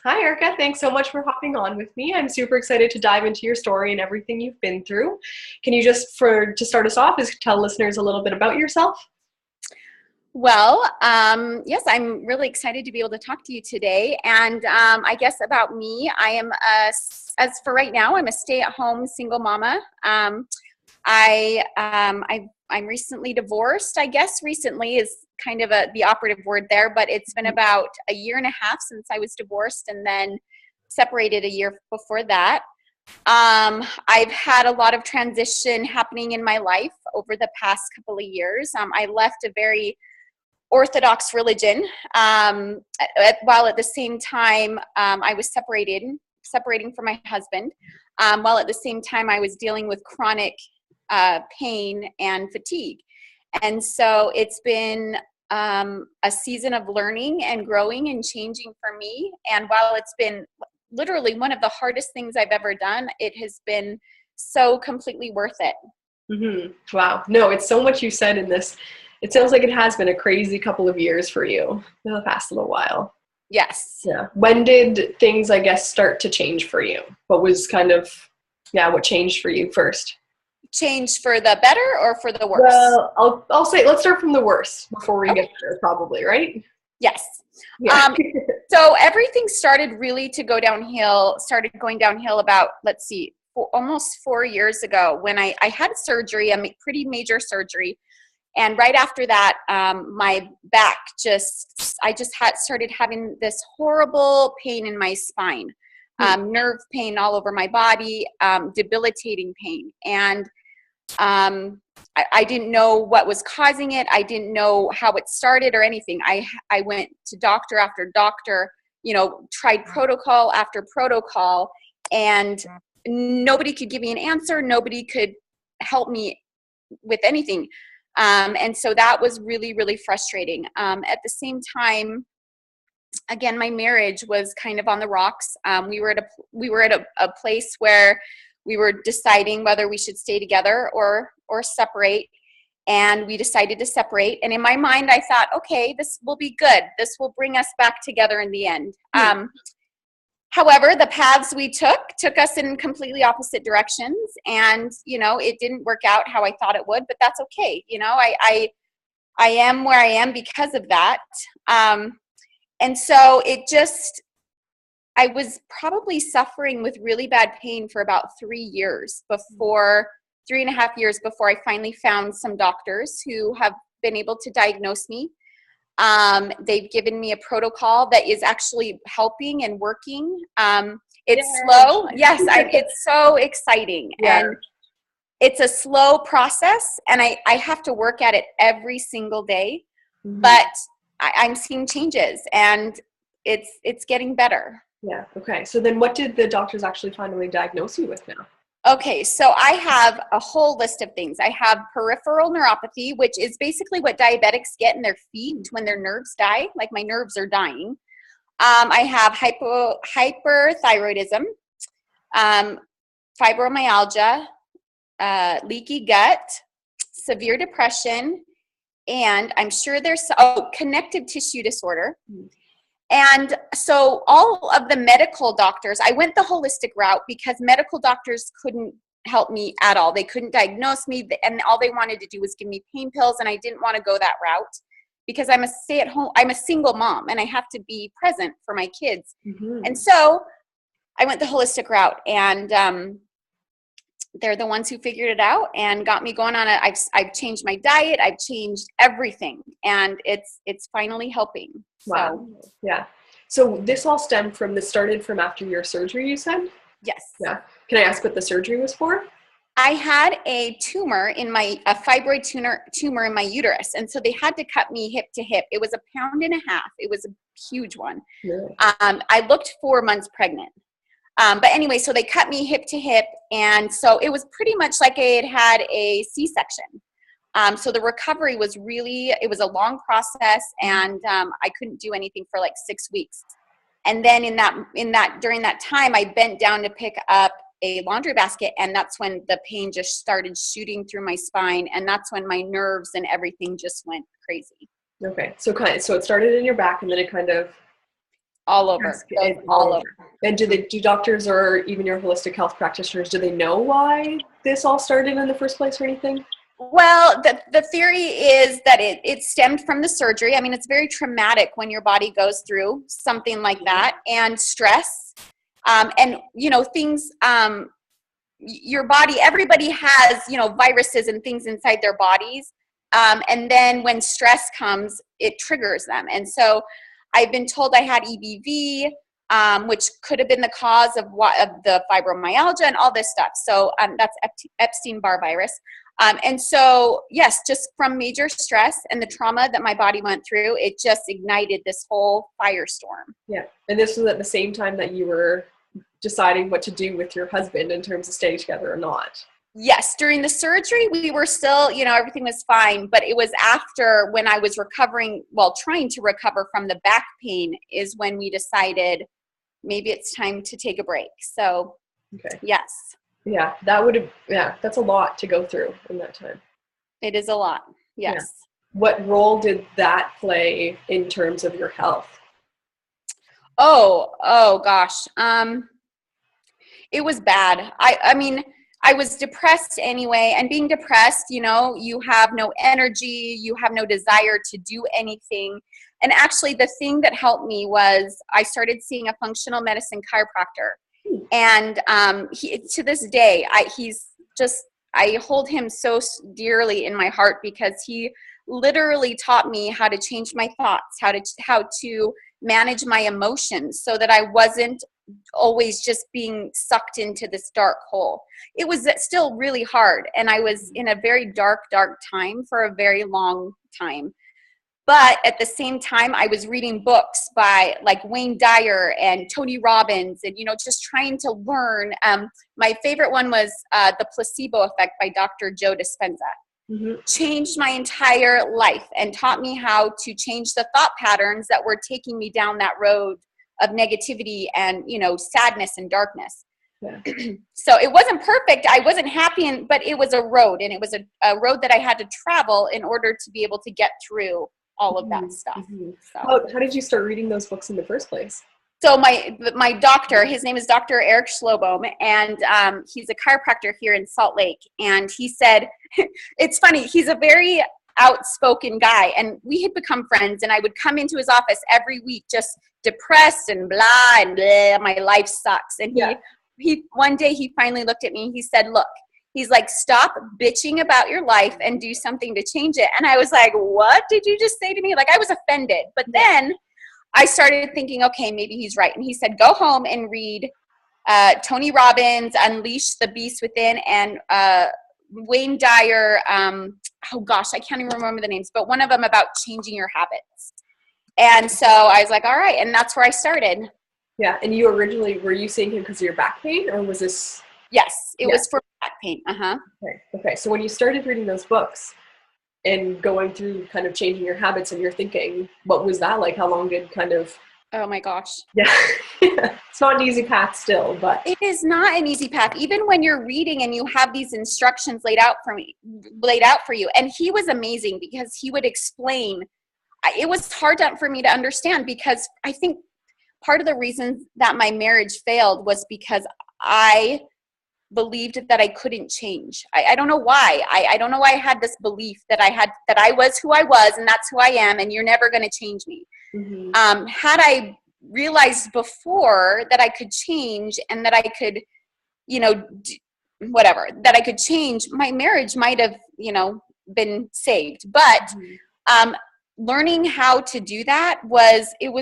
Hi, Erica. Thanks so much for hopping on with me. I'm super excited to dive into your story and everything you've been through. Can you just, to start us off, is tell listeners a little bit about yourself? Well, yes, I'm really excited to be able to talk to you today. And I guess about me, as for right now, I'm a stay-at-home single mama. I'm recently divorced. I guess recently is kind of the operative word there, but it's been about a year and a half since I was divorced, and then separated a year before that. I've had a lot of transition happening in my life over the past couple of years. I left a very Orthodox religion, while at the same time I was separating from my husband, while at the same time I was dealing with chronic pain and fatigue. And so it's been a season of learning and growing and changing for me. And while it's been literally one of the hardest things I've ever done, it has been so completely worth it. Mm-hmm. Wow. No, it's so much you said in this. It sounds like it has been a crazy couple of years for you in the past little while. Yes. Yeah. When did things, I guess, start to change for you? What was what changed for you first? Change for the better or for the worse? Well, I'll say, let's start from the worst before we get there, probably, right? Yes. Yeah. So everything started going downhill about, almost 4 years ago when I had surgery, a pretty major surgery. And right after that, my back started having this horrible pain in my spine, nerve pain all over my body, debilitating pain. And I didn't know what was causing it. I didn't know how it started or anything. I went to doctor after doctor, tried protocol after protocol, and nobody could give me an answer. Nobody could help me with anything. And so that was really, really frustrating. At the same time, again, my marriage was kind of on the rocks. We were at a place where we were deciding whether we should stay together or separate. And we decided to separate. And in my mind, I thought, okay, this will be good. This will bring us back together in the end. However, the paths we took us in completely opposite directions. And, it didn't work out how I thought it would, but that's okay. I am where I am because of that. And so I was probably suffering with really bad pain for about 3.5 years before I finally found some doctors who have been able to diagnose me. They've given me a protocol that is actually helping and working. It's slow. Yes, it's so exciting. Yeah. And it's a slow process, and I have to work at it every single day, but I'm seeing changes, and it's getting better. Yeah. Okay. So then what did the doctors actually finally diagnose you with now? Okay, so I have a whole list of things. I have peripheral neuropathy, which is basically what diabetics get in their feet when their nerves die, like my nerves are dying. I have hyperthyroidism, fibromyalgia, leaky gut, severe depression, and I'm sure there's connective tissue disorder. And so all of the medical doctors, I went the holistic route because medical doctors couldn't help me at all. They couldn't diagnose me, and all they wanted to do was give me pain pills, and I didn't want to go that route because I'm a single mom, and I have to be present for my kids. And so I went the holistic route, and they're the ones who figured it out and got me going on it. I've changed my diet. I've changed everything, and it's finally helping. Wow. So, yeah. So this all started from after your surgery, you said? Yes. Yeah. Can I ask what the surgery was for? I had a fibroid tumor in my uterus. And so they had to cut me hip to hip. It was 1.5 pounds. It was a huge one. Really? I looked 4 months pregnant. But anyway, so they cut me hip to hip. And so it was pretty much like I had a C-section. So the recovery was it was a long process, and I couldn't do anything for like 6 weeks. And then during that time, I bent down to pick up a laundry basket, and that's when the pain just started shooting through my spine, and that's when my nerves and everything just went crazy. Okay, so it started in your back, and then it kind of All over. Goes all over. And do doctors or even your holistic health practitioners, do they know why this all started in the first place or anything? Well, the theory is that it stemmed from the surgery. I mean, it's very traumatic when your body goes through something like that, and stress, and things. Your body, everybody has viruses and things inside their bodies, and then when stress comes, it triggers them. And so, I've been told I had EBV. Which could have been the cause of the fibromyalgia and all this stuff. So that's Epstein-Barr virus. And so, yes, just from major stress and the trauma that my body went through, it just ignited this whole firestorm. Yeah. And this was at the same time that you were deciding what to do with your husband in terms of staying together or not. Yes, during the surgery, we were still, everything was fine. But it was after, when I was trying to recover from the back pain, is when we decided maybe it's time to take a break. So, okay. Yes. Yeah, that's a lot to go through in that time. It is a lot. Yes. Yeah. What role did that play in terms of your health? Oh gosh. It was bad. I mean, I was depressed anyway, and being depressed, you have no energy, you have no desire to do anything. And actually, the thing that helped me was I started seeing a functional medicine chiropractor. And to this day, I hold him so dearly in my heart, because he literally taught me how to change my thoughts, how to manage my emotions, so that I wasn't always just being sucked into this dark hole. It was still really hard, and I was in a very dark time for a very long time. But at the same time, I was reading books by like Wayne Dyer and Tony Robbins, and just trying to learn. My favorite one was The Placebo Effect by Dr. Joe Dispenza. Mm-hmm. Changed my entire life and taught me how to change the thought patterns that were taking me down that road of negativity and sadness and darkness. Yeah. So it wasn't perfect. I wasn't happy, but it was a road, and it was a road that I had to travel in order to be able to get through all of that stuff. Mm-hmm. So, how did you start reading those books in the first place? So my doctor, his name is Dr. Eric Schlobohm, and he's a chiropractor here in Salt Lake. And he said, it's funny, he's a very outspoken guy, and we had become friends, and I would come into his office every week just depressed and blah, my life sucks. And he one day he finally looked at me and he said, look, he's like, stop bitching about your life and do something to change it. And I was like, what did you just say to me? Like, I was offended. But then I started thinking, okay, maybe he's right. And he said, go home and read Tony Robbins, Unleash the Beast Within, and Wayne Dyer. Oh gosh, I can't even remember the names, but one of them about changing your habits. And so I was like, all right. And that's where I started. Yeah. And you originally, were you seeing him because of your back pain, or was this? Yes, it was for back pain. Uh-huh. Okay. So when you started reading those books and going through kind of changing your habits and your thinking, what was that like? How long did kind of... Oh my gosh. Yeah. It's not an easy path still, but... It is not an easy path. Even when you're reading and you have these instructions laid out for you. And he was amazing, because he would explain. It was hard for me to understand, because I think part of the reason that my marriage failed was because I believed that I couldn't change. I don't know why. I don't know why I had this belief that I was who I was, and that's who I am, and you're never going to change me. Mm-hmm. Had I realized before that I could change, and that I could, that I could change, my marriage might have, been saved. But learning how to do that it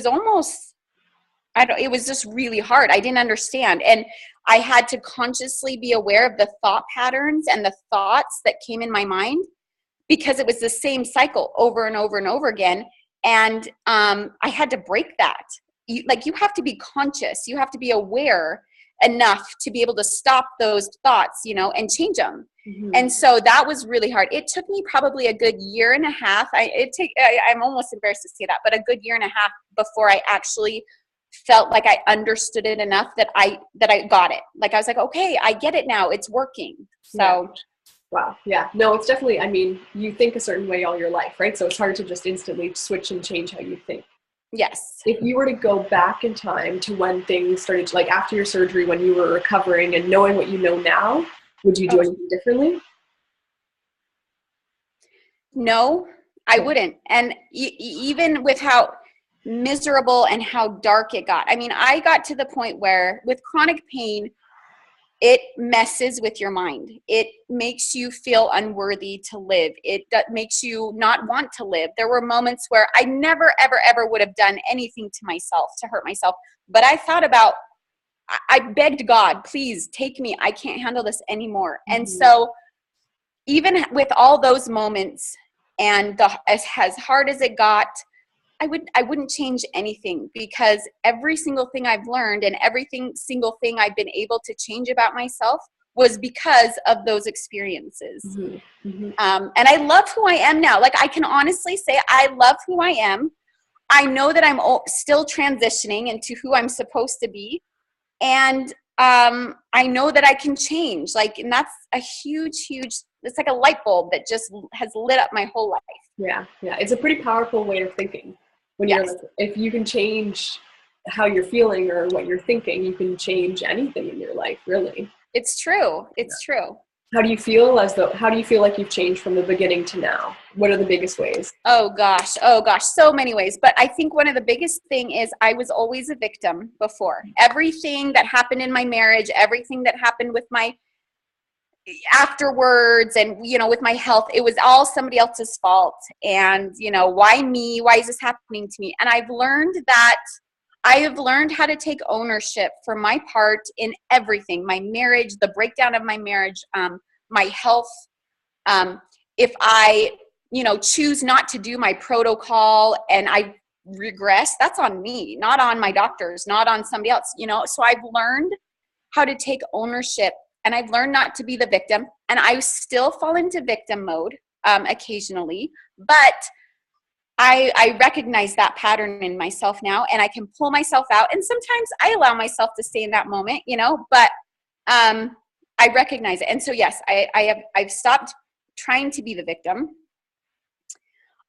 was just really hard. I didn't understand. And I had to consciously be aware of the thought patterns and the thoughts that came in my mind, because it was the same cycle over and over and over again. And I had to break that. You have to be conscious. You have to be aware enough to be able to stop those thoughts, and change them. Mm-hmm. And so that was really hard. It took me probably a good year and a half. I'm almost embarrassed to say that, but a good year and a half before I actually felt like I understood it enough that I got it. Like, I was like, okay, I get it now. It's working. So. Yeah. Wow. Yeah. No, it's definitely, you think a certain way all your life, right? So it's hard to just instantly switch and change how you think. Yes. If you were to go back in time to when things started to, like after your surgery, when you were recovering and knowing what you know now, would you do anything differently? No, I wouldn't. And even with how miserable and how dark it got. I mean, I got to the point where with chronic pain, it messes with your mind. It makes you feel unworthy to live. It makes you not want to live. There were moments where I never, ever, ever would have done anything to myself, to hurt myself. But I thought about, I begged God, please take me. I can't handle this anymore. Mm-hmm. And so even with all those moments and as hard as it got, I wouldn't change anything, because every single thing I've learned and single thing I've been able to change about myself was because of those experiences. Mm-hmm. Mm-hmm. And I love who I am now. Like, I can honestly say I love who I am. I know that I'm still transitioning into who I'm supposed to be. And I know that I can change. Like, and that's a huge, it's like a light bulb that just has lit up my whole life. Yeah. Yeah. It's a pretty powerful way of thinking. When you're like, if you can change how you're feeling or what you're thinking, you can change anything in your life, really. It's true. It's true. How do you feel like you've changed from the beginning to now? What are the biggest ways? Oh gosh, so many ways. But I think one of the biggest thing is I was always a victim before. Everything that happened in my marriage, everything that happened with my afterwards, and with my health, it was all somebody else's fault. And why me? Why is this happening to me? And I have learned how to take ownership for my part in everything. My marriage, the breakdown of my marriage, my health. If I choose not to do my protocol and I regress, that's on me, not on my doctors, not on somebody else. So I've learned how to take ownership. And I've learned not to be the victim. And I still fall into victim mode occasionally. But I recognize that pattern in myself now. And I can pull myself out. And sometimes I allow myself to stay in that moment, But I recognize it. And so, yes, I've stopped trying to be the victim.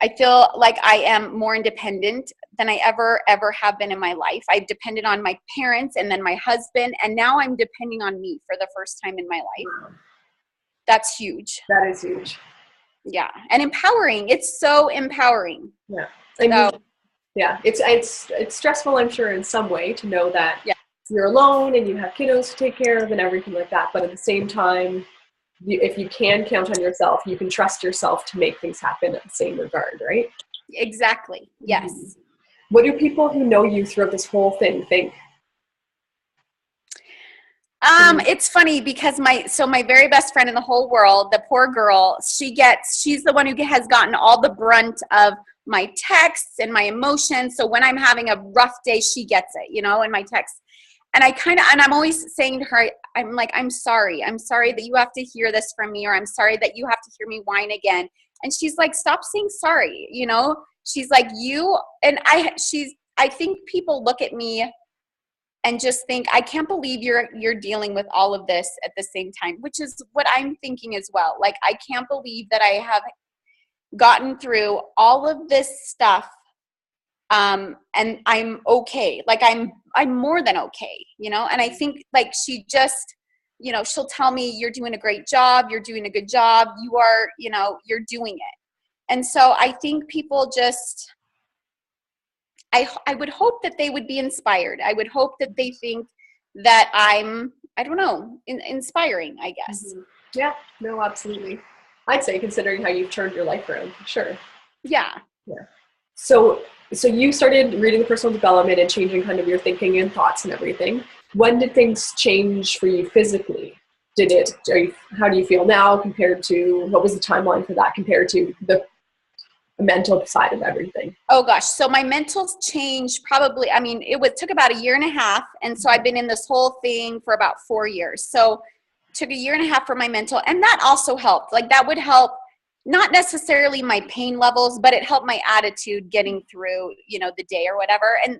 I feel like I am more independent than I ever have been in my life. I've depended on my parents and then my husband, and now I'm depending on me for the first time in my life. That's huge. That is huge. Yeah, and empowering. It's so empowering. Yeah. It's stressful, I'm sure, in some way to know that you're alone and you have kiddos to take care of and everything like that. But at the same time, if you can count on yourself, you can trust yourself to make things happen at the same regard, right? Exactly. Yes. Mm-hmm. What do people who know you throughout this whole thing think? It's funny because my very best friend in the whole world, the poor girl, she's the one who has gotten all the brunt of my texts and my emotions. So when I'm having a rough day, she gets it, in my texts. And I'm always saying to her, I'm like, I'm sorry that you have to hear this from me, or I'm sorry that you have to hear me whine again. And she's like, stop saying sorry. She's like, I think people look at me and just think, I can't believe you're dealing with all of this at the same time, which is what I'm thinking as well. Like, I can't believe that I have gotten through all of this stuff. And I'm okay. Like, I'm more than okay, and I think, like, she just, she'll tell me, you're doing a great job. You're doing a good job. You are, you're doing it. And so I think people just, I would hope that they would be inspired. I would hope that they think that I'm, I don't know, inspiring, I guess. Mm-hmm. Yeah, no, absolutely. I'd say, considering how you've turned your life around, for sure. Yeah. Yeah. So you started reading the personal development and changing kind of your thinking and thoughts and everything. When did things change for you physically? How do you feel now compared to, what was the timeline for that compared to the mental side of everything? Oh gosh. So my mental changed probably, took about 1.5 years. And so I've been in this whole thing for about 4 years. So it took 1.5 years for my mental, and that also helped. Like, that would help. Not necessarily my pain levels, but it helped my attitude getting through, the day or whatever. And,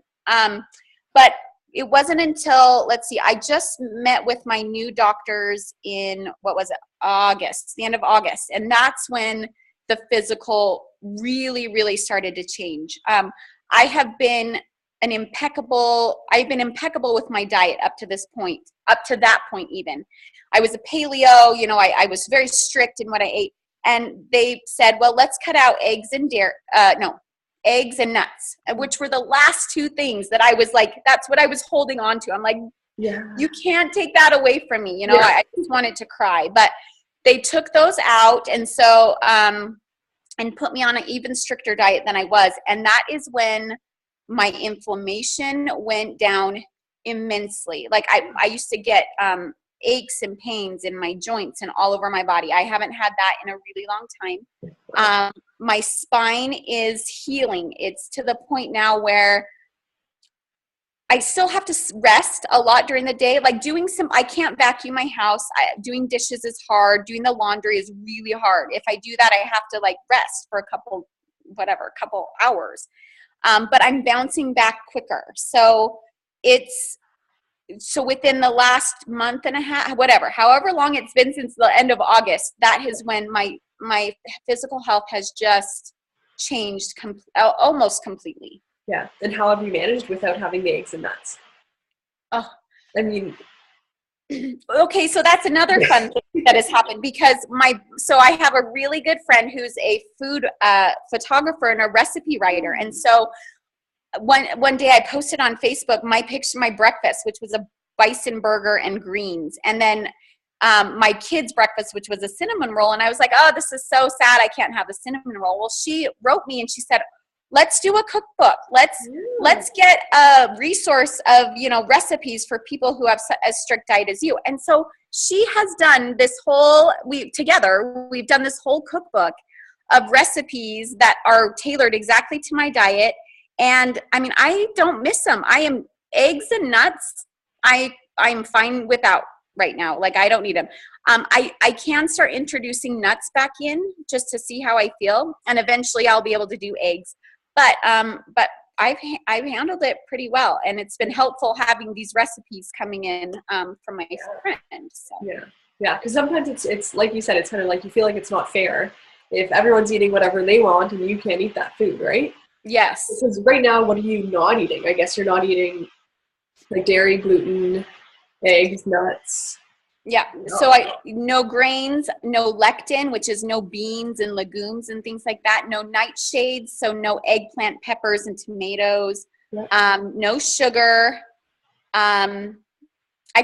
but it wasn't until, I just met with my new doctors in, August, the end of August. And that's when the physical really, really started to change. I've been impeccable with my diet up to that point even. I was a paleo, I was very strict in what I ate. And they said, well, let's cut out eggs and eggs and nuts, which were the last two things that I was like, that's what I was holding on to. I'm like, Yeah. you can't take that away from me. Yeah. I just wanted to cry, but they took those out. And so, and put me on an even stricter diet than I was. And that is when my inflammation went down immensely. Like I used to get, aches and pains in my joints and all over my body. I haven't had that in a really long time. My spine is healing. It's to the point now where I still have to rest a lot during the day. Like I can't vacuum my house. Doing dishes is hard. Doing the laundry is really hard. If I do that, I have to like rest for a couple hours. But I'm bouncing back quicker. So within the last month and a half, however long it's been since the end of August, that is when my physical health has just changed almost completely. Yeah. And how have you managed without having the eggs and nuts? Oh, I mean, okay, so that's another fun thing that has happened because I have a really good friend who's a food photographer and a recipe writer. And so one day I posted on Facebook my breakfast, which was a bison burger and greens. And then my kids' breakfast, which was a cinnamon roll. And I was like, oh, this is so sad. I can't have the cinnamon roll. Well, she wrote me and she said, let's do a cookbook. Let's get a resource of, recipes for people who have a strict diet as you. And so she has done we've done this whole cookbook of recipes that are tailored exactly to my diet. And I mean, I don't miss them. Eggs and nuts, I'm fine without right now. Like I don't need them. I can start introducing nuts back in just to see how I feel. And eventually I'll be able to do eggs. But I've handled it pretty well, and it's been helpful having these recipes coming in from my friend. So. Yeah. Because sometimes it's like you said, it's kind of like you feel like it's not fair if everyone's eating whatever they want and you can't eat that food, right? Yes. Because right now, what are you not eating? I guess you're not eating like dairy, gluten, eggs, nuts. Yeah. So no grains, no lectin, which is no beans and legumes and things like that. No nightshades. So no eggplant, peppers, and tomatoes. Yep. No sugar. I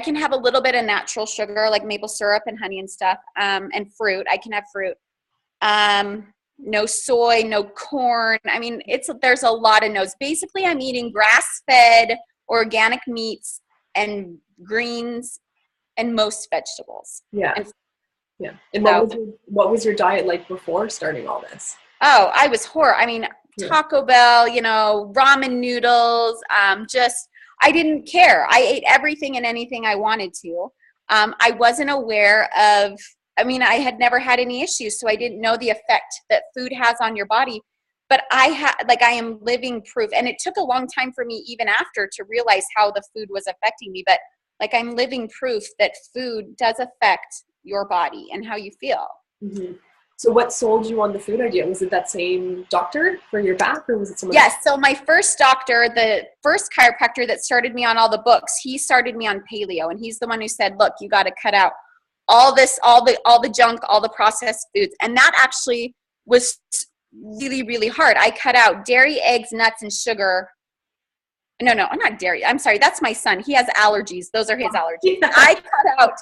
can have a little bit of natural sugar, like maple syrup and honey and stuff. And fruit. I can have fruit. No soy, no corn. I mean, there's a lot of no's. Basically, I'm eating grass-fed organic meats and greens and most vegetables. Yeah. And what was your diet like before starting all this? Oh, I was horrible. I mean, Taco Bell, ramen noodles, I didn't care. I ate everything and anything I wanted to. I wasn't aware of, I had never had any issues, so I didn't know the effect that food has on your body. But I am living proof. And it took a long time for me even after to realize how the food was affecting me. But I'm living proof that food does affect your body and how you feel. Mm-hmm. So what sold you on the food idea? Was it that same doctor for your back, or was it someone else? Yes. So my first doctor, the first chiropractor that started me on all the books, he started me on paleo. And he's the one who said, look, you got to cut out all the junk, all the processed foods. And that actually was really, really hard. I cut out dairy, eggs, nuts, and sugar. No, not dairy. I'm sorry. That's my son. He has allergies. Those are his allergies. I cut out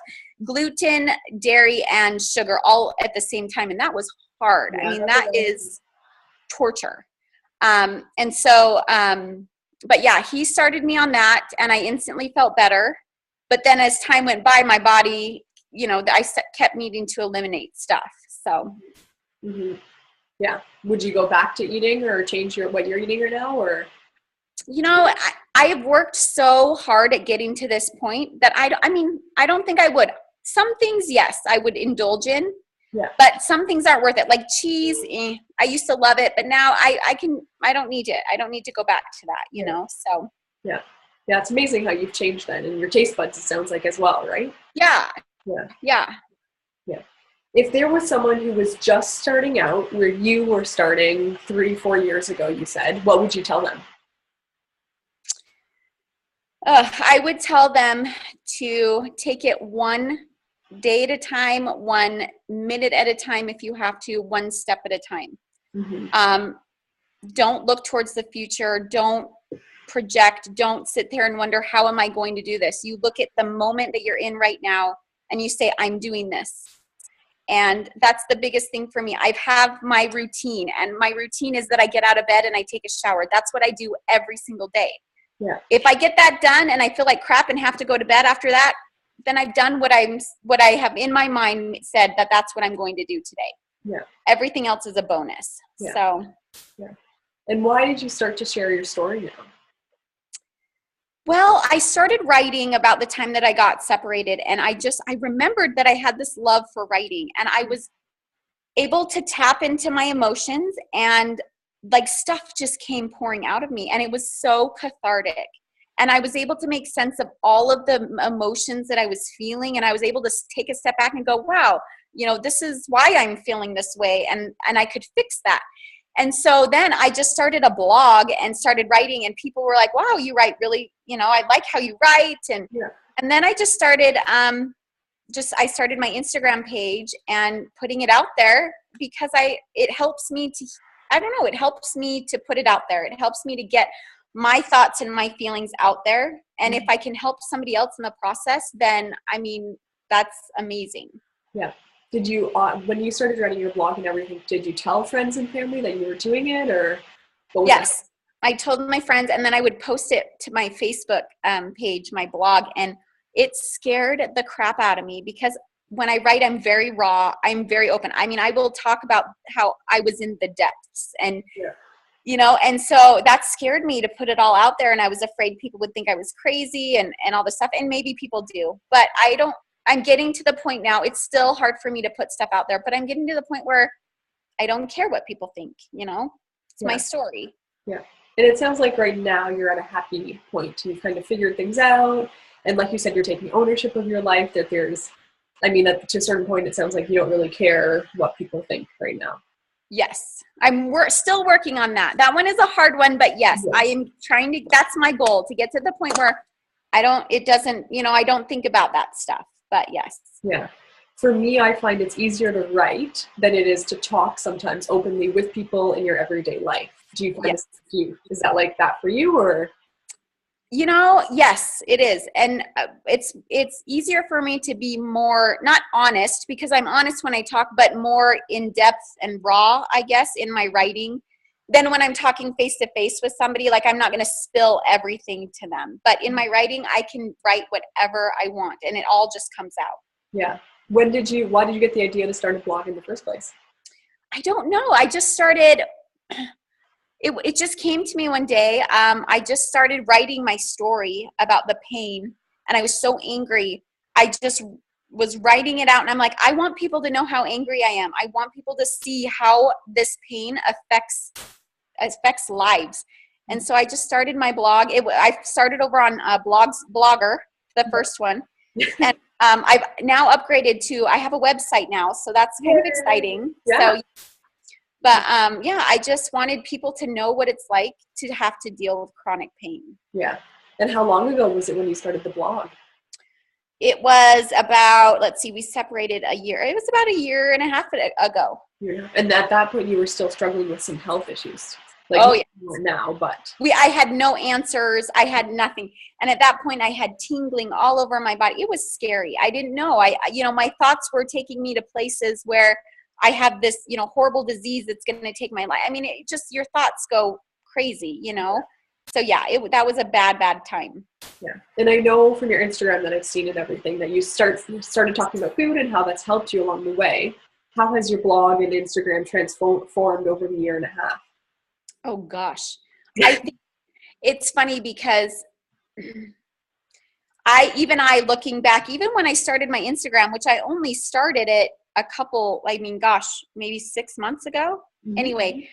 gluten, dairy, and sugar all at the same time. And that was hard. Yeah, that is torture. But yeah, he started me on that and I instantly felt better. But then as time went by, my body, I kept needing to eliminate stuff. So. Mm-hmm. Yeah. Would you go back to eating or change what you're eating right now, or? I have worked so hard at getting to this point that I don't think I would. Some things, yes, I would indulge in, but some things aren't worth it. Like cheese, I used to love it, but now I don't need it. I don't need to go back to that, so. Yeah. Yeah. It's amazing how you've changed that, and your taste buds, it sounds like, as well, right? Yeah. If there was someone who was just starting out where you were starting 3-4 years ago, you said, what would you tell them? I would tell them to take it one day at a time, 1 minute at a time if you have to, one step at a time. Mm-hmm. Don't look towards the future. Don't project. Don't sit there and wonder, how am I going to do this? You look at the moment that you're in right now and you say, I'm doing this. And that's the biggest thing for me. I have my routine, and my routine is that I get out of bed and I take a shower. That's what I do every single day. Yeah. If I get that done and I feel like crap and have to go to bed after that, then I've done what I have in my mind said that that's what I'm going to do today. Yeah. Everything else is a bonus. Yeah. So. Yeah. And why did you start to share your story now? Well, I started writing about the time that I got separated, and I remembered that I had this love for writing, and I was able to tap into my emotions, and like stuff just came pouring out of me, and it was so cathartic. And I was able to make sense of all of the emotions that I was feeling, and I was able to take a step back and go, wow, this is why I'm feeling this way, and I could fix that. And so then I just started a blog and started writing, and people were like, wow, you write really, I like how you write. And then I just started, I started my Instagram page and putting it out there because it helps me to, it helps me to put it out there. It helps me to get my thoughts and my feelings out there. And if I can help somebody else in the process, then, that's amazing. Yeah. Did you, when you started writing your blog and everything, did you tell friends and family that you were doing it, or what was Yes, that? I told my friends, and then I would post it to my Facebook page, my blog, and it scared the crap out of me because when I write, I'm very raw. I'm very open. I will talk about how I was in the depths, and and so that scared me to put it all out there, and I was afraid people would think I was crazy and all this stuff, and maybe people do, but I'm getting to the point now. It's still hard for me to put stuff out there, but I'm getting to the point where I don't care what people think, It's my story. Yeah. And it sounds like right now you're at a happy point. You've kind of figured things out. And like you said, you're taking ownership of your life, that there's, to a certain point, it sounds like you don't really care what people think right now. Yes. We're still working on that. That one is a hard one, but yes, I am trying to, that's my goal, to get to the point where I don't think about that stuff. But yes. Yeah. For me, I find it's easier to write than it is to talk sometimes openly with people in your everyday life. Do you find is that like that for you, or? Yes, it is. And it's easier for me to be more, not honest, because I'm honest when I talk, but more in depth and raw, I guess, in my writing than when I'm talking face to face with somebody. Like, I'm not going to spill everything to them, but in my writing, I can write whatever I want, and it all just comes out. Yeah. Why did you get the idea to start a blog in the first place? I don't know. I just started, it just came to me one day. I just started writing my story about the pain, and I was so angry. I just was writing it out, and I'm like, I want people to know how angry I am. I want people to see how this pain affects lives. And so I just started my blog. I started over on Blogger, the first one. And I've now upgraded to, I have a website now, so that's kind of exciting. Yeah. So, but I just wanted people to know what it's like to have to deal with chronic pain. Yeah. And how long ago was it when you started the blog? It was about, we separated a year. It was about a year and a half ago. Yeah. And at that point, you were still struggling with some health issues. Now, but I had no answers. I had nothing. And at that point I had tingling all over my body. It was scary. I didn't know. My thoughts were taking me to places where I have this, horrible disease that's going to take my life. Your thoughts go crazy, So that was a bad time. Yeah. And I know from your Instagram that I've seen and everything that you started talking about food and how that's helped you along the way. How has your blog and Instagram transformed over the year and a half? Oh gosh. I think it's funny because I looking back, even when I started my Instagram, which I only started it maybe 6 months ago. Mm-hmm. Anyway,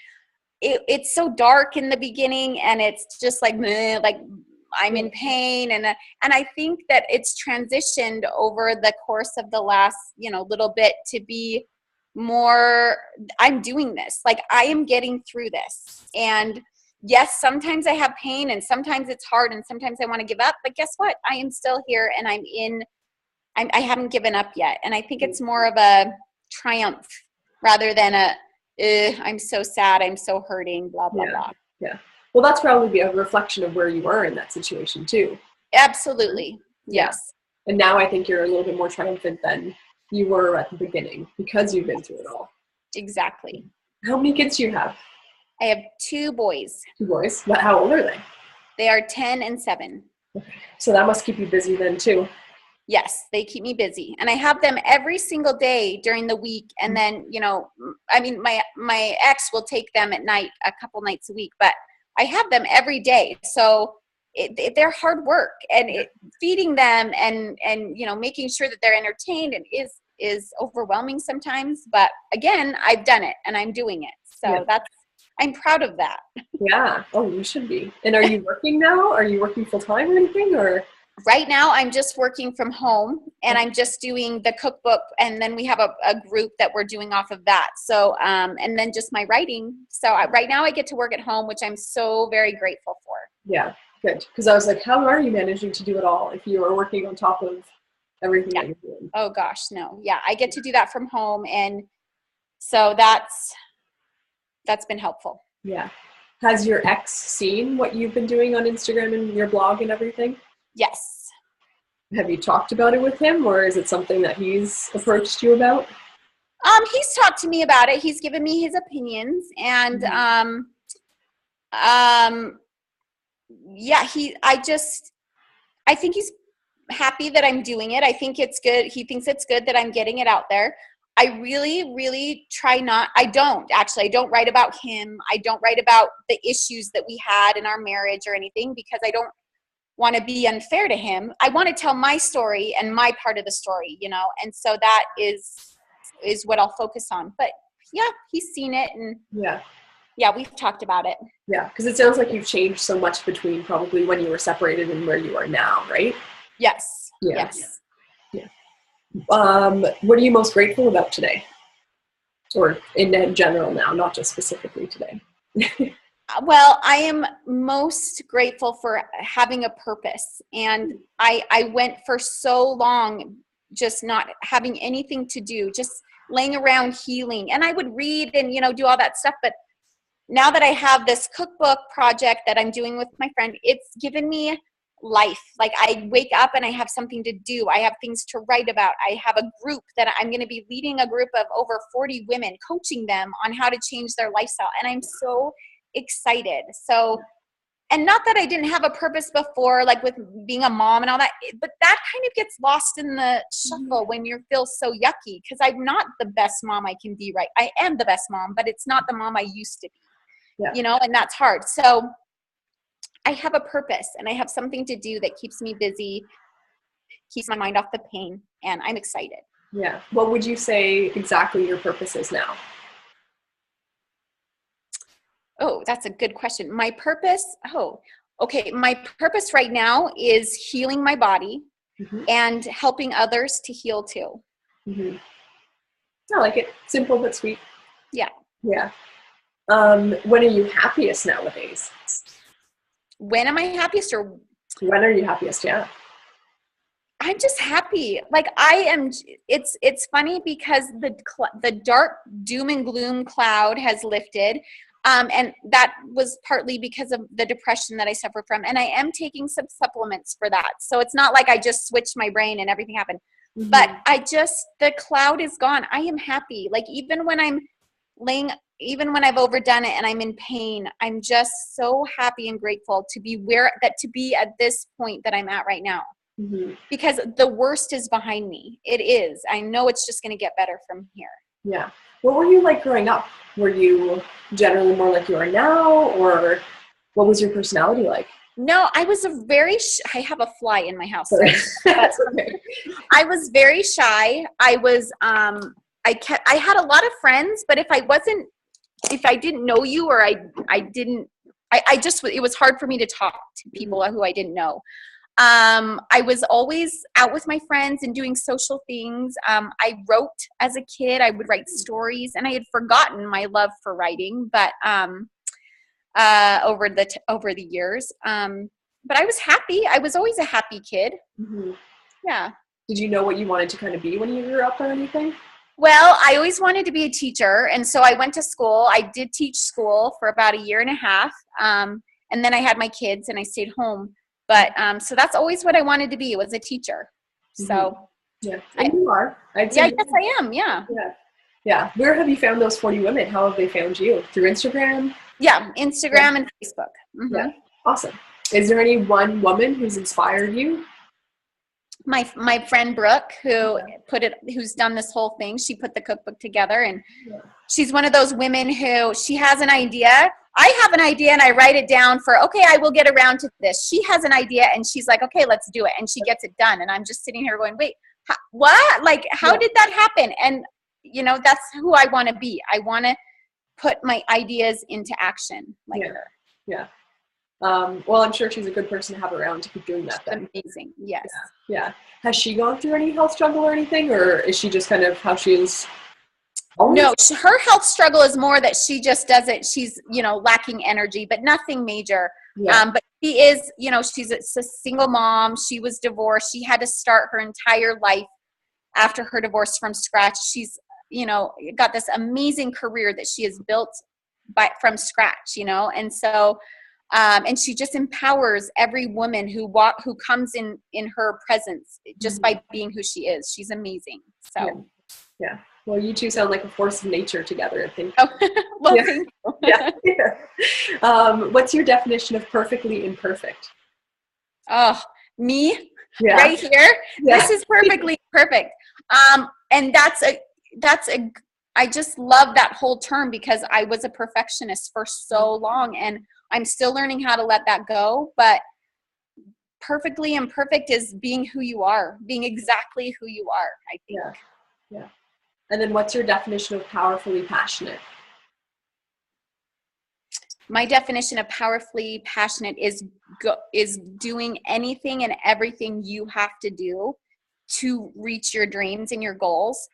it's so dark in the beginning, and it's just like I'm in pain. And I think that it's transitioned over the course of the last, little bit to be more, I'm doing this. Like, I am getting through this. And yes, sometimes I have pain and sometimes it's hard and sometimes I want to give up, but guess what? I am still here and I haven't given up yet. And I think it's more of a triumph rather than I'm so sad, I'm so hurting, blah, blah, blah. Yeah. Well, that's probably a reflection of where you were in that situation too. Absolutely. Yes. And now I think you're a little bit more triumphant than you were at the beginning because you've been through it all. Exactly. How many kids do you have? I have 2 boys. 2 boys. How old are they? They are 10 and 7. Okay. So that must keep you busy then too. Yes, they keep me busy. And I have them every single day during the week. And then, I mean, my ex will take them at night a couple nights a week, but I have them every day. So they're hard work, and feeding them and making sure that they're entertained and is overwhelming sometimes. But again, I've done it and I'm doing it. So I'm proud of that. Yeah. Oh, you should be. And are you working now? Are you working full time or anything, or? Right now, I'm just working from home, and I'm just doing the cookbook, and then we have a group that we're doing off of that. So, and then just my writing. So right now I get to work at home, which I'm so very grateful for. Yeah, good. Because I was like, how are you managing to do it all if you are working on top of everything that you're doing? Oh gosh, no. Yeah, I get to do that from home, and so that's been helpful. Yeah. Has your ex seen what you've been doing on Instagram and your blog and everything? Yes. Have you talked about it with him, or is it something that he's approached you about? He's talked to me about it. He's given me his opinions, and yeah, I think he's happy that I'm doing it. I think it's good. He thinks it's good that I'm getting it out there. I really, really try not. I don't write about him. I don't write about the issues that we had in our marriage or anything, because I don't want to be unfair to him. I want to tell my story and my part of the story, and so that is what I'll focus on. But yeah, he's seen it, and yeah, we've talked about it. Yeah, because it sounds like you've changed so much between probably when you were separated and where you are now, right? Yes. Yeah. Yes. Yeah. What are you most grateful about today, or in general now, not just specifically today? Well, I am most grateful for having a purpose. And I went for so long just not having anything to do, just laying around healing. And I would read and, do all that stuff. But now that I have this cookbook project that I'm doing with my friend, it's given me life. Like, I wake up and I have something to do. I have things to write about. I have a group that I'm going to be leading, a group of over 40 women, coaching them on how to change their lifestyle. And I'm so excited. So, and not that I didn't have a purpose before, like with being a mom and all that, but that kind of gets lost in the shuffle when you feel so yucky, because I'm not the best mom I can be, right? I am the best mom, but it's not the mom I used to be, and that's hard. So I have a purpose and I have something to do that keeps me busy, keeps my mind off the pain, and I'm excited. Yeah. What would you say exactly your purpose is now? Oh, that's a good question. My purpose, my purpose right now is healing my body and helping others to heal too. Mm-hmm. I like it. Simple but sweet. Yeah. Yeah. When are you happiest nowadays? When am I happiest, or when are you happiest? Yeah. I'm just happy. Like, I am. It's funny because the dark doom and gloom cloud has lifted. And that was partly because of the depression that I suffer from. And I am taking some supplements for that. So it's not like I just switched my brain and everything happened. Mm-hmm. But the cloud is gone. I am happy. Like, even when I've overdone it and I'm in pain, I'm just so happy and grateful to be at this point that I'm at right now. Mm-hmm. Because the worst is behind me. It is. I know it's just going to get better from here. Yeah. What were you like growing up? Were you generally more like you are now, or what was your personality like? No, I was I have a fly in my house. That's okay. I was very shy. I was, I had a lot of friends, but if I didn't know you, or it was hard for me to talk to people who I didn't know. I was always out with my friends and doing social things. I wrote as a kid. I would write stories, and I had forgotten my love for writing, but over the years. But I was happy. I was always a happy kid. Mm-hmm. Yeah. Did you know what you wanted to kind of be when you grew up or anything? Well, I always wanted to be a teacher. And so I went to school. I did teach school for about a year and a half. And then I had my kids and I stayed home. But so that's always what I wanted to be, was a teacher. So. Mm-hmm. Yeah. And you are. I'd say yes, I am. Yeah. Yeah. Yeah. Where have you found those 40 women? How have they found you? Through Instagram? Yeah. Instagram and Facebook. Mm-hmm. Yeah. Awesome. Is there any one woman who's inspired you? My friend Brooke, who's done this whole thing. She put the cookbook together, and she's one of those women who, she has an idea. I have an idea and I write it down for, okay, I will get around to this. She has an idea and she's like, okay, let's do it. And she gets it done. And I'm just sitting here going, wait, what? Like, how did that happen? And that's who I want to be. I want to put my ideas into action like her. Yeah. Well, I'm sure she's a good person to have around to keep doing that then. Amazing. Yes. Yeah. Has she gone through any health struggle or anything, or is she just kind of how she is? No, her health struggle is more that she just doesn't, she's, lacking energy, but nothing major. Yeah. But she is, she's a single mom. She was divorced. She had to start her entire life after her divorce from scratch. She's, got this amazing career that she has built from scratch, and so, and she just empowers every woman who comes in her presence just by being who she is. She's amazing. So, yeah. Well, you two sound like a force of nature together, I think. Oh, well, thank you. Yeah. What's your definition of perfectly imperfect? Oh, me? Yeah. Right here? Yeah. This is perfectly perfect. And I just love that whole term, because I was a perfectionist for so long, and I'm still learning how to let that go. But perfectly imperfect is being who you are, being exactly who you are, I think. Yeah. And then what's your definition of powerfully passionate? My definition of powerfully passionate is doing anything and everything you have to do to reach your dreams and your goals,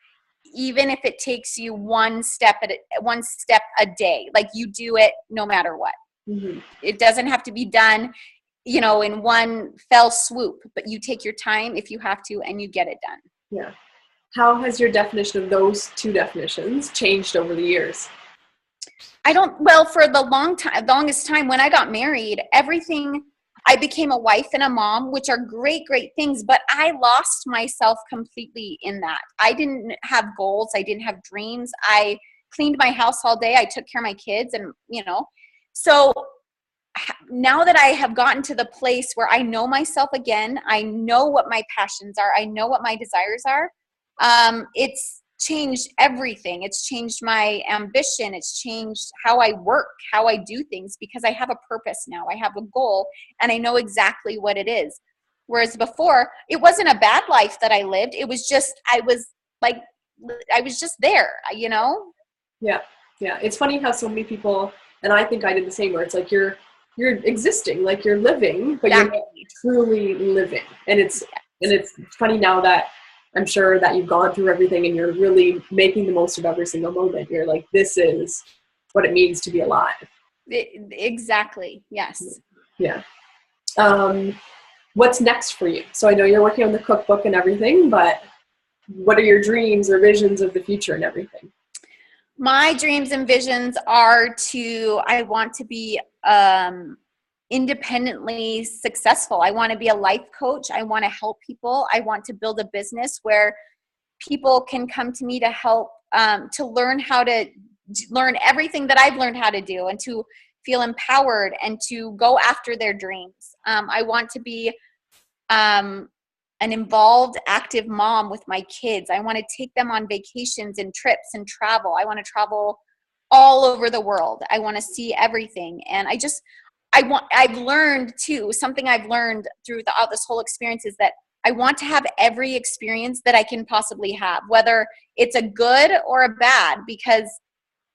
even if it takes you one step a day. Like, you do it no matter what. Mm-hmm. It doesn't have to be done, in one fell swoop, but you take your time if you have to, and you get it done. Yeah. How has your definition of those two definitions changed over the years? For the longest time when I got married, I became a wife and a mom, which are great, great things, but I lost myself completely in that. I didn't have goals. I didn't have dreams. I cleaned my house all day. I took care of my kids, and, so now that I have gotten to the place where I know myself again, I know what my passions are. I know what my desires are. It's changed everything. It's changed my ambition. It's changed how I work, how I do things, because I have a purpose now. I have a goal, and I know exactly what it is. Whereas before, it wasn't a bad life that I lived. It was just, I was just there, Yeah. Yeah. It's funny how so many people, and I think I did the same, where it's like you're existing, like you're living, but you're not truly living. And it's funny now that I'm sure that you've gone through everything and you're really making the most of every single moment. You're like, this is what it means to be alive. Exactly. Yes. Yeah. What's next for you? So I know you're working on the cookbook and everything, but what are your dreams or visions of the future and everything? My dreams and visions are I want to be independently successful. I want to be a life coach. I want to help people. I want to build a business where people can come to me to help, to learn how to learn everything that I've learned how to do, and to feel empowered and to go after their dreams. I want to be an involved, active mom with my kids. I want to take them on vacations and trips and travel. I want to travel all over the world. I want to see everything. And I've learned too, something I've learned throughout this whole experience is that I want to have every experience that I can possibly have, whether it's a good or a bad, because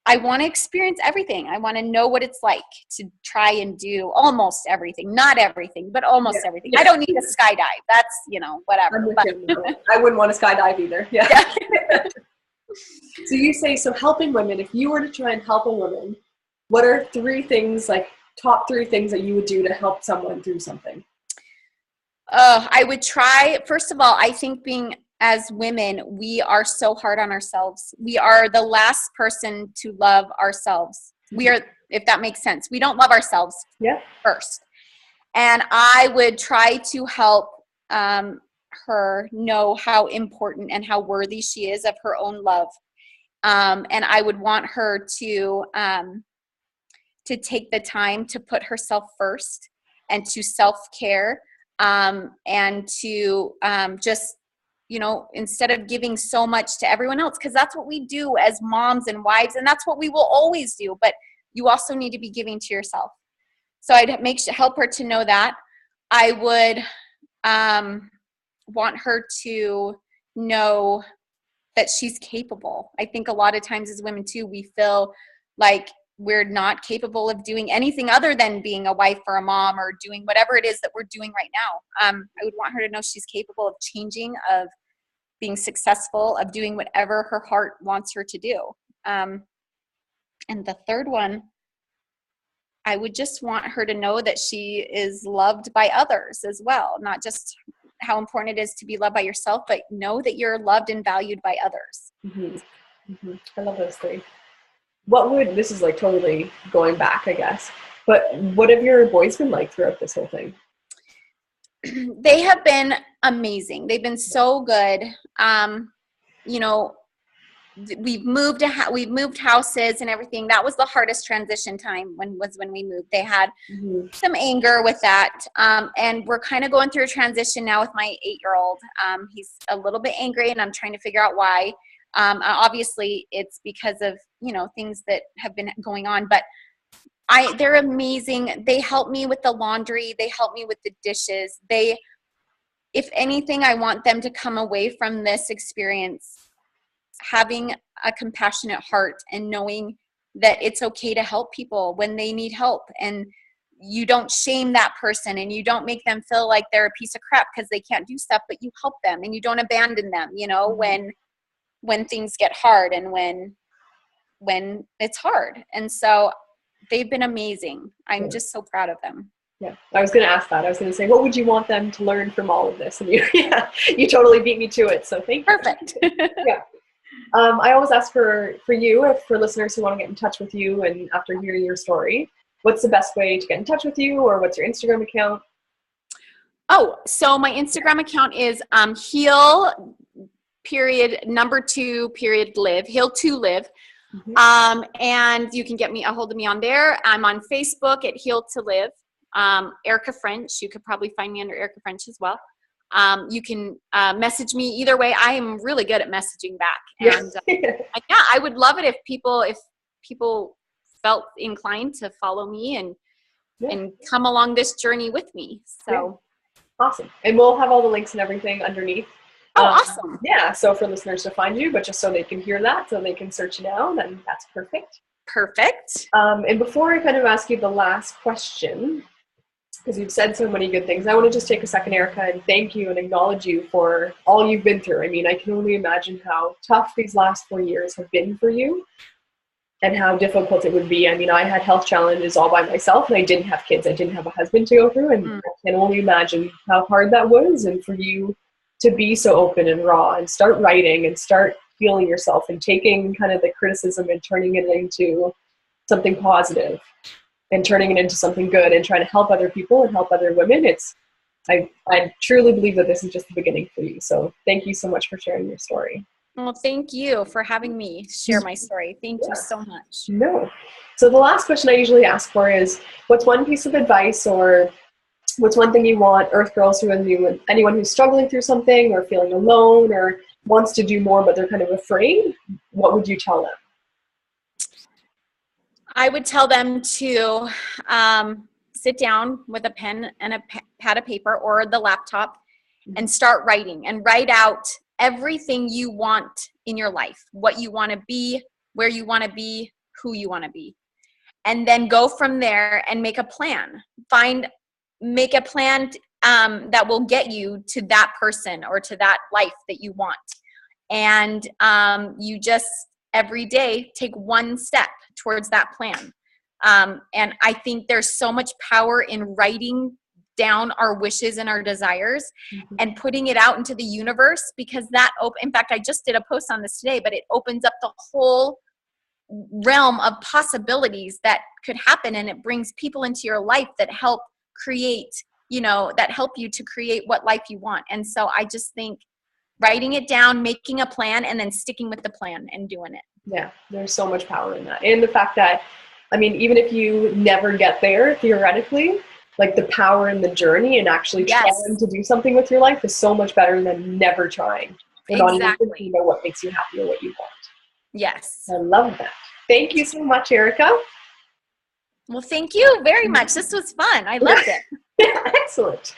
I want to experience everything. I want to know what it's like to try and do almost everything, not everything, but almost everything. Yeah. I don't need to skydive. That's, whatever. I wouldn't want to skydive either. Yeah. So you say, so helping women, if you were to try and help a woman, what are 3 things, like top 3 things that you would do to help someone through something? I would try, first of all, I think as women, we are so hard on ourselves. We are the last person to love ourselves. We are, if that makes sense. We don't love ourselves first. And I would try to help her know how important and how worthy she is of her own love. And I would want her to take the time to put herself first and to self-care, and to just, instead of giving so much to everyone else, because that's what we do as moms and wives, and that's what we will always do, but you also need to be giving to yourself. So I'd help her to know that. I would want her to know that she's capable. I think a lot of times as women too, we feel like we're not capable of doing anything other than being a wife or a mom or doing whatever it is that we're doing right now. I would want her to know she's capable of changing, of being successful, of doing whatever her heart wants her to do. And the third one, I would just want her to know that she is loved by others as well. Not just how important it is to be loved by yourself, but know that you're loved and valued by others. Mm-hmm. Mm-hmm. I love those 3. This is like totally going back, I guess, but what have your boys been like throughout this whole thing? They have been amazing. They've been so good. We've moved houses and everything. That was the hardest transition time when we moved. They had some anger with that. And we're kind of going through a transition now with my 8-year-old. He's a little bit angry and I'm trying to figure out why. Obviously it's because of, things that have been going on, but they're amazing. They help me with the laundry. They help me with the dishes. If anything, I want them to come away from this experience having a compassionate heart and knowing that it's okay to help people when they need help, and you don't shame that person and you don't make them feel like they're a piece of crap because they can't do stuff, but you help them and you don't abandon them, when things get hard and when it's hard. And so they've been amazing. I'm just so proud of them. Yeah, I was going to ask that. I was going to say, what would you want them to learn from all of this? And you totally beat me to it. So thank you. Perfect. Yeah. I always ask for listeners who want to get in touch with you and after hearing your story, what's the best way to get in touch with you, or what's your Instagram account? Oh, so my Instagram account is heal _2 heal to live. Mm-hmm. And you can get a hold of me on there. I'm on Facebook at Heal to Live. Ericka French. You could probably find me under Ericka French as well. You can message me either way. I am really good at messaging back. And I would love it if people felt inclined to follow me and come along this journey with me. So awesome. And we'll have all the links and everything underneath. Oh, awesome. Yeah. So for listeners to find you, but just so they can hear that, so they can search you now, then that's perfect. Perfect. And before I kind of ask you the last question, because you've said so many good things, I want to just take a second, Ericka, and thank you and acknowledge you for all you've been through. I mean, I can only imagine how tough these last 4 years have been for you and how difficult it would be. I mean, I had health challenges all by myself, and I didn't have kids. I didn't have a husband to go through, and I can only imagine how hard that was. And for you to be so open and raw and start writing and start healing yourself and taking kind of the criticism and turning it into something positive and turning it into something good and trying to help other people and help other women. I truly believe that this is just the beginning for you. So thank you so much for sharing your story. Well, thank you for having me share my story. Thank you so much. No. So the last question I usually ask for is, what's one piece of advice or what's one thing you want Earth Girls anyone who's struggling through something or feeling alone or wants to do more but they're kind of afraid, what would you tell them? I would tell them to sit down with a pen and a pad of paper or the laptop and start writing and write out everything you want in your life, what you want to be, where you want to be, who you want to be. And then go from there and make a plan. Make a plan that will get you to that person or to that life that you want. And you just every day take one step towards that plan. And I think there's so much power in writing down our wishes and our desires and putting it out into the universe, because in fact, I just did a post on this today, but it opens up the whole realm of possibilities that could happen. And it brings people into your life that help create, that help you to create what life you want. And so I just think writing it down, making a plan, and then sticking with the plan and doing it. Yeah, there's so much power in that. And the fact that, I mean, even if you never get there, theoretically, like the power in the journey and actually trying to do something with your life is so much better than never trying. Or not even thinking about what makes you happy or what you want. Yes. I love that. Thank you so much, Ericka. Well, thank you very much. This was fun. I loved it. Excellent.